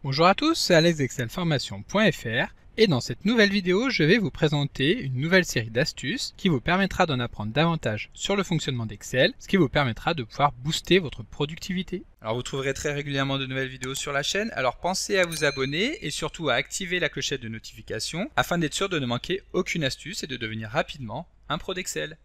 Bonjour à tous, c'est Alex d'excelformation.fr et dans cette nouvelle vidéo, je vais vous présenter une nouvelle série d'astuces qui vous permettra d'en apprendre davantage sur le fonctionnement d'Excel, ce qui vous permettra de pouvoir booster votre productivité. Alors vous trouverez très régulièrement de nouvelles vidéos sur la chaîne, alors pensez à vous abonner et surtout à activer la clochette de notification afin d'être sûr de ne manquer aucune astuce et de devenir rapidement un pro d'Excel.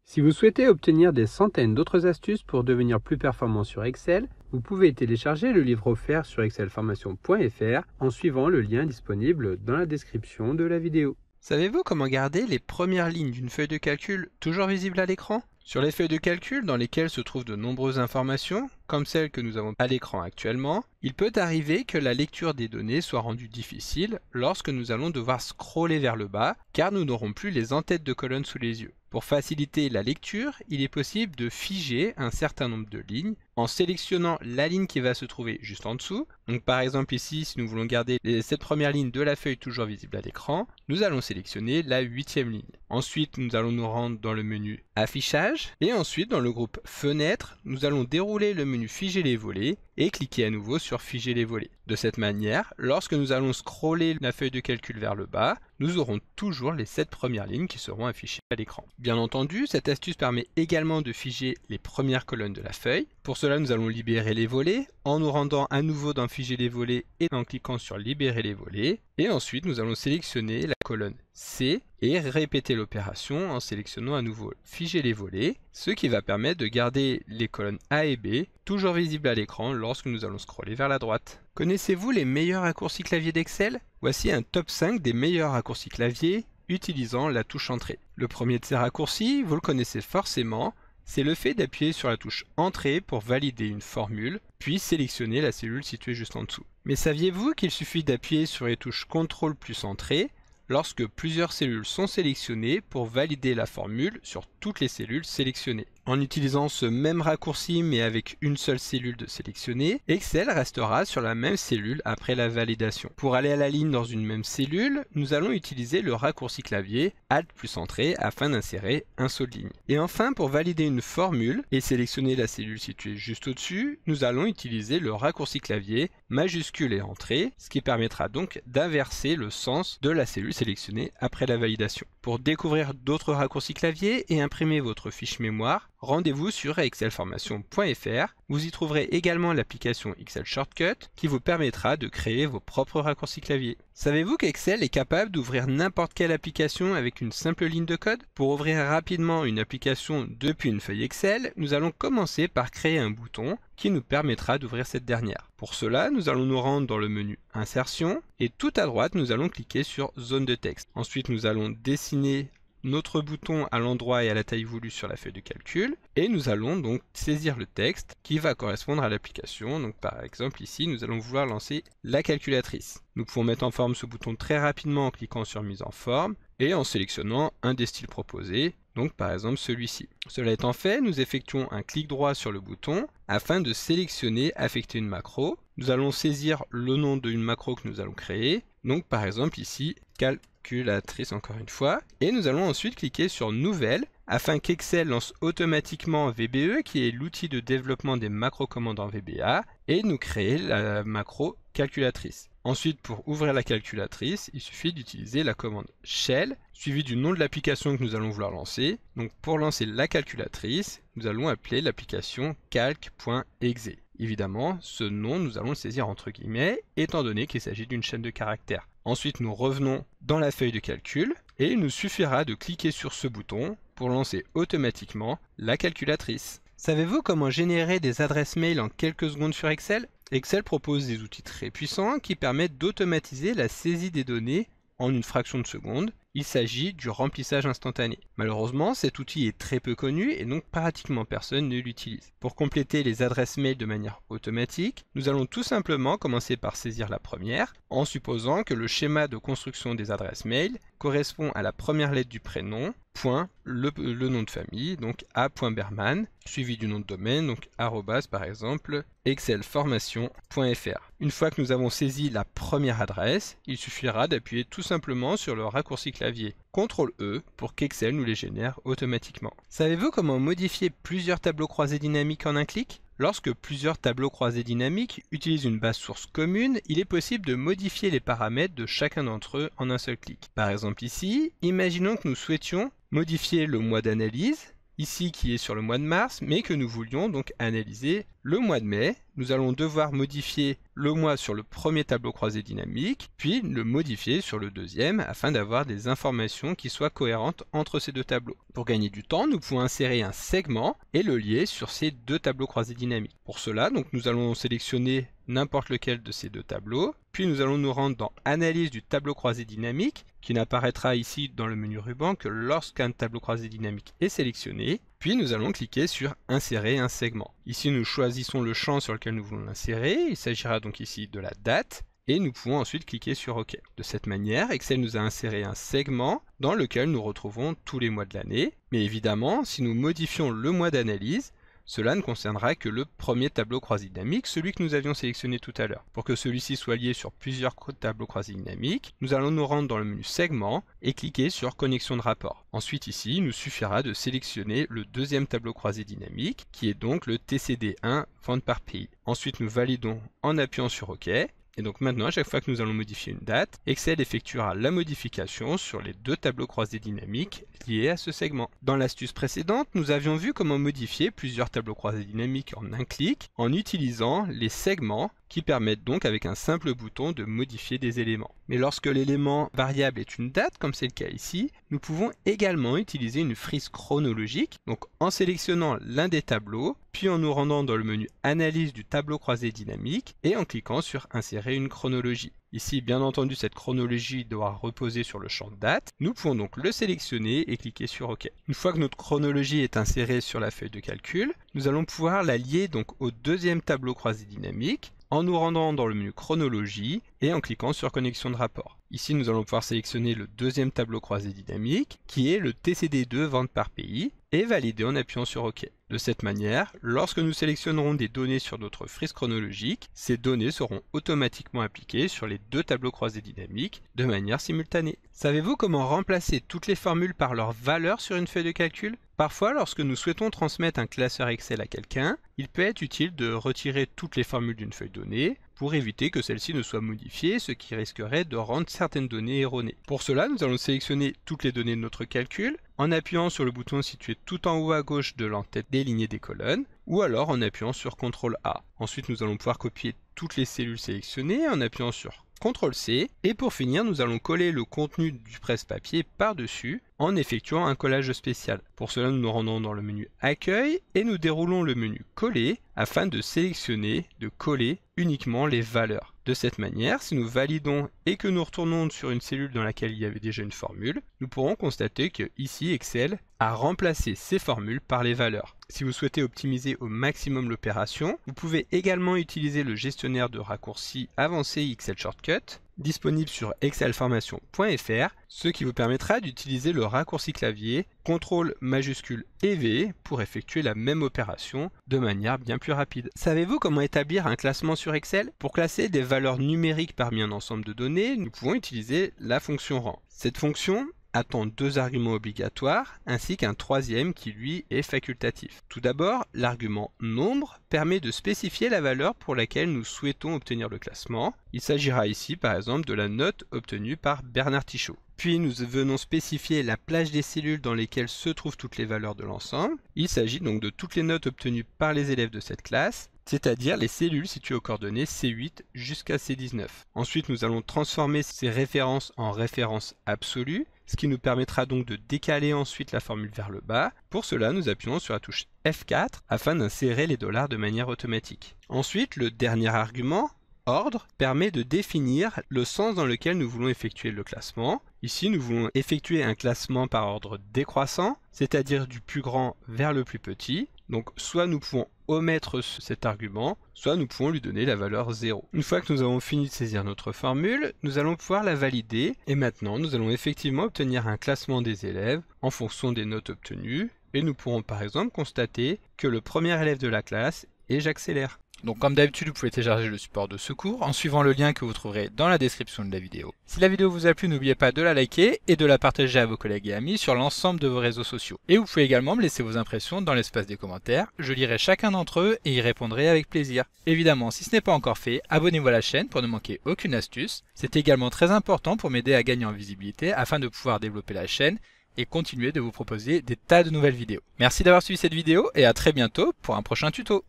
Si vous souhaitez obtenir des centaines d'autres astuces pour devenir plus performant sur Excel, vous pouvez télécharger le livre offert sur excelformation.fr en suivant le lien disponible dans la description de la vidéo. Savez-vous comment garder les premières lignes d'une feuille de calcul toujours visibles à l'écran? Sur les feuilles de calcul dans lesquelles se trouvent de nombreuses informations, comme celles que nous avons à l'écran actuellement, il peut arriver que la lecture des données soit rendue difficile lorsque nous allons devoir scroller vers le bas, car nous n'aurons plus les en-têtes de colonnes sous les yeux. Pour faciliter la lecture, il est possible de figer un certain nombre de lignes en sélectionnant la ligne qui va se trouver juste en dessous. Donc par exemple ici, si nous voulons garder les 7 premières lignes de la feuille toujours visibles à l'écran, nous allons sélectionner la 8e ligne. Ensuite, nous allons nous rendre dans le menu Affichage et ensuite dans le groupe Fenêtres, nous allons dérouler le menu Figer les volets et cliquer à nouveau sur Figer les volets. De cette manière, lorsque nous allons scroller la feuille de calcul vers le bas, nous aurons toujours les 7 premières lignes qui seront affichées à l'écran. Bien entendu, cette astuce permet également de figer les premières colonnes de la feuille. Pour cela, nous allons libérer les volets en nous rendant à nouveau dans Figer les volets et en cliquant sur Libérer les volets. Et ensuite, nous allons sélectionner la colonne C et répéter l'opération en sélectionnant à nouveau Figer les volets, ce qui va permettre de garder les colonnes A et B toujours visibles à l'écran lorsque nous allons scroller vers la droite. Connaissez-vous les meilleurs raccourcis clavier d'Excel? Voici un top 5 des meilleurs raccourcis clavier utilisant la touche Entrée. Le premier de ces raccourcis, vous le connaissez forcément, c'est le fait d'appuyer sur la touche Entrée pour valider une formule, puis sélectionner la cellule située juste en dessous. Mais saviez-vous qu'il suffit d'appuyer sur les touches CTRL plus Entrée lorsque plusieurs cellules sont sélectionnées pour valider la formule sur toutes les cellules sélectionnées? En utilisant ce même raccourci mais avec une seule cellule de sélectionnée, Excel restera sur la même cellule après la validation. Pour aller à la ligne dans une même cellule, nous allons utiliser le raccourci clavier Alt plus Entrée afin d'insérer un saut de ligne. Et enfin, pour valider une formule et sélectionner la cellule située juste au-dessus, nous allons utiliser le raccourci clavier majuscule et Entrée, ce qui permettra donc d'inverser le sens de la cellule sélectionnée après la validation. Pour découvrir d'autres raccourcis clavier et imprimer votre fiche mémoire, rendez-vous sur excelformation.fr. Vous y trouverez également l'application Excel Shortcut qui vous permettra de créer vos propres raccourcis clavier. Savez-vous qu'Excel est capable d'ouvrir n'importe quelle application avec une simple ligne de code? Pour ouvrir rapidement une application depuis une feuille Excel, nous allons commencer par créer un bouton qui nous permettra d'ouvrir cette dernière. Pour cela, nous allons nous rendre dans le menu Insertion et tout à droite, nous allons cliquer sur Zone de texte. Ensuite, nous allons dessiner notre bouton à l'endroit et à la taille voulue sur la feuille de calcul et nous allons donc saisir le texte qui va correspondre à l'application. Donc par exemple ici nous allons vouloir lancer la calculatrice. Nous pouvons mettre en forme ce bouton très rapidement en cliquant sur mise en forme et en sélectionnant un des styles proposés, donc par exemple celui-ci. Cela étant fait, nous effectuons un clic droit sur le bouton afin de sélectionner affecter une macro. Nous allons saisir le nom d'une macro que nous allons créer, donc par exemple ici calculatrice encore une fois, et nous allons ensuite cliquer sur Nouvelle afin qu'Excel lance automatiquement VBE qui est l'outil de développement des macro-commandes en VBA et nous créer la macro calculatrice. Ensuite, pour ouvrir la calculatrice, il suffit d'utiliser la commande Shell suivie du nom de l'application que nous allons vouloir lancer. Donc pour lancer la calculatrice, nous allons appeler l'application calc.exe. Évidemment, ce nom, nous allons le saisir entre guillemets, étant donné qu'il s'agit d'une chaîne de caractères. Ensuite, nous revenons dans la feuille de calcul et il nous suffira de cliquer sur ce bouton pour lancer automatiquement la calculatrice. Savez-vous comment générer des adresses mail en quelques secondes sur Excel? Excel propose des outils très puissants qui permettent d'automatiser la saisie des données en une fraction de seconde. Il s'agit du remplissage instantané. Malheureusement, cet outil est très peu connu et donc pratiquement personne ne l'utilise. Pour compléter les adresses mail de manière automatique, nous allons tout simplement commencer par saisir la première, en supposant que le schéma de construction des adresses mail correspond à la première lettre du prénom, point, le nom de famille, donc a.berman, suivi du nom de domaine, donc arrobas par exemple, excelformation.fr. Une fois que nous avons saisi la première adresse, il suffira d'appuyer tout simplement sur le raccourci clavier CTRL-E pour qu'Excel nous les génère automatiquement. Savez-vous comment modifier plusieurs tableaux croisés dynamiques en un clic ? Lorsque plusieurs tableaux croisés dynamiques utilisent une base source commune, il est possible de modifier les paramètres de chacun d'entre eux en un seul clic. Par exemple ici, imaginons que nous souhaitions modifier le mois d'analyse, ici qui est sur le mois de mars, mais que nous voulions donc analyser le mois de mai. Nous allons devoir modifier le mois sur le premier tableau croisé dynamique, puis le modifier sur le deuxième afin d'avoir des informations qui soient cohérentes entre ces deux tableaux. Pour gagner du temps, nous pouvons insérer un segment et le lier sur ces deux tableaux croisés dynamiques. Pour cela, donc, nous allons sélectionner n'importe lequel de ces deux tableaux, puis nous allons nous rendre dans Analyse du tableau croisé dynamique, qui n'apparaîtra ici dans le menu ruban que lorsqu'un tableau croisé dynamique est sélectionné, puis nous allons cliquer sur Insérer un segment. Ici nous choisissons le champ sur lequel nous voulons l'insérer, il s'agira donc ici de la date, et nous pouvons ensuite cliquer sur OK. De cette manière, Excel nous a inséré un segment dans lequel nous retrouvons tous les mois de l'année, mais évidemment, si nous modifions le mois d'analyse, cela ne concernera que le premier tableau croisé dynamique, celui que nous avions sélectionné tout à l'heure. Pour que celui-ci soit lié sur plusieurs tableaux croisés dynamiques, nous allons nous rendre dans le menu Segment et cliquer sur Connexion de rapport. Ensuite ici, il nous suffira de sélectionner le deuxième tableau croisé dynamique, qui est donc le TCD1 vente par pays. Ensuite, nous validons en appuyant sur OK. Et donc maintenant, à chaque fois que nous allons modifier une date, Excel effectuera la modification sur les deux tableaux croisés dynamiques liés à ce segment. Dans l'astuce précédente, nous avions vu comment modifier plusieurs tableaux croisés dynamiques en un clic en utilisant les segments qui permettent donc avec un simple bouton de modifier des éléments. Mais lorsque l'élément variable est une date, comme c'est le cas ici, nous pouvons également utiliser une frise chronologique, donc en sélectionnant l'un des tableaux, puis en nous rendant dans le menu Analyse du tableau croisé dynamique et en cliquant sur Insérer une chronologie. Ici, bien entendu, cette chronologie doit reposer sur le champ date. Nous pouvons donc le sélectionner et cliquer sur OK. Une fois que notre chronologie est insérée sur la feuille de calcul, nous allons pouvoir la lier donc au deuxième tableau croisé dynamique en nous rendant dans le menu chronologie et en cliquant sur connexion de rapport. Ici, nous allons pouvoir sélectionner le deuxième tableau croisé dynamique qui est le TCD2 vente par pays et valider en appuyant sur OK. De cette manière, lorsque nous sélectionnerons des données sur notre frise chronologique, ces données seront automatiquement appliquées sur les deux tableaux croisés dynamiques de manière simultanée. Savez-vous comment remplacer toutes les formules par leur valeur sur une feuille de calcul ? Parfois, lorsque nous souhaitons transmettre un classeur Excel à quelqu'un, il peut être utile de retirer toutes les formules d'une feuille donnée pour éviter que celle-ci ne soit modifiée, ce qui risquerait de rendre certaines données erronées. Pour cela, nous allons sélectionner toutes les données de notre calcul en appuyant sur le bouton situé tout en haut à gauche de l'entête des lignes et des colonnes, ou alors en appuyant sur CTRL-A. Ensuite, nous allons pouvoir copier toutes les cellules sélectionnées en appuyant sur CTRL-C, et pour finir, nous allons coller le contenu du presse-papier par-dessus en effectuant un collage spécial. Pour cela, nous nous rendons dans le menu Accueil et nous déroulons le menu Coller afin de sélectionner, de coller uniquement les valeurs. De cette manière, si nous validons et que nous retournons sur une cellule dans laquelle il y avait déjà une formule, nous pourrons constater que ici Excel a remplacé ces formules par les valeurs. Si vous souhaitez optimiser au maximum l'opération, vous pouvez également utiliser le gestionnaire de raccourcis avancé Excel Shortcut, disponible sur excelformation.fr, ce qui vous permettra d'utiliser le raccourci clavier CTRL majuscule et V pour effectuer la même opération de manière bien plus rapide. Savez-vous comment établir un classement sur Excel ? Pour classer des valeurs numériques parmi un ensemble de données, nous pouvons utiliser la fonction rang. Cette fonction attend deux arguments obligatoires ainsi qu'un troisième qui lui est facultatif. Tout d'abord, l'argument nombre permet de spécifier la valeur pour laquelle nous souhaitons obtenir le classement. Il s'agira ici par exemple de la note obtenue par Bernard Tichot. Puis nous venons spécifier la plage des cellules dans lesquelles se trouvent toutes les valeurs de l'ensemble. Il s'agit donc de toutes les notes obtenues par les élèves de cette classe, c'est-à-dire les cellules situées aux coordonnées C8 jusqu'à C19. Ensuite, nous allons transformer ces références en références absolues, ce qui nous permettra donc de décaler ensuite la formule vers le bas. Pour cela, nous appuyons sur la touche F4 afin d'insérer les dollars de manière automatique. Ensuite, le dernier argument, ordre, permet de définir le sens dans lequel nous voulons effectuer le classement. Ici, nous voulons effectuer un classement par ordre décroissant, c'est-à-dire du plus grand vers le plus petit. Donc soit nous pouvons omettre cet argument, soit nous pouvons lui donner la valeur 0. Une fois que nous avons fini de saisir notre formule, nous allons pouvoir la valider et maintenant nous allons effectivement obtenir un classement des élèves en fonction des notes obtenues et nous pourrons par exemple constater que le premier élève de la classe est J'accélère. Donc comme d'habitude, vous pouvez télécharger le support de secours en suivant le lien que vous trouverez dans la description de la vidéo. Si la vidéo vous a plu, n'oubliez pas de la liker et de la partager à vos collègues et amis sur l'ensemble de vos réseaux sociaux. Et vous pouvez également me laisser vos impressions dans l'espace des commentaires, je lirai chacun d'entre eux et y répondrai avec plaisir. Évidemment, si ce n'est pas encore fait, abonnez-vous à la chaîne pour ne manquer aucune astuce. C'est également très important pour m'aider à gagner en visibilité afin de pouvoir développer la chaîne et continuer de vous proposer des tas de nouvelles vidéos. Merci d'avoir suivi cette vidéo et à très bientôt pour un prochain tuto.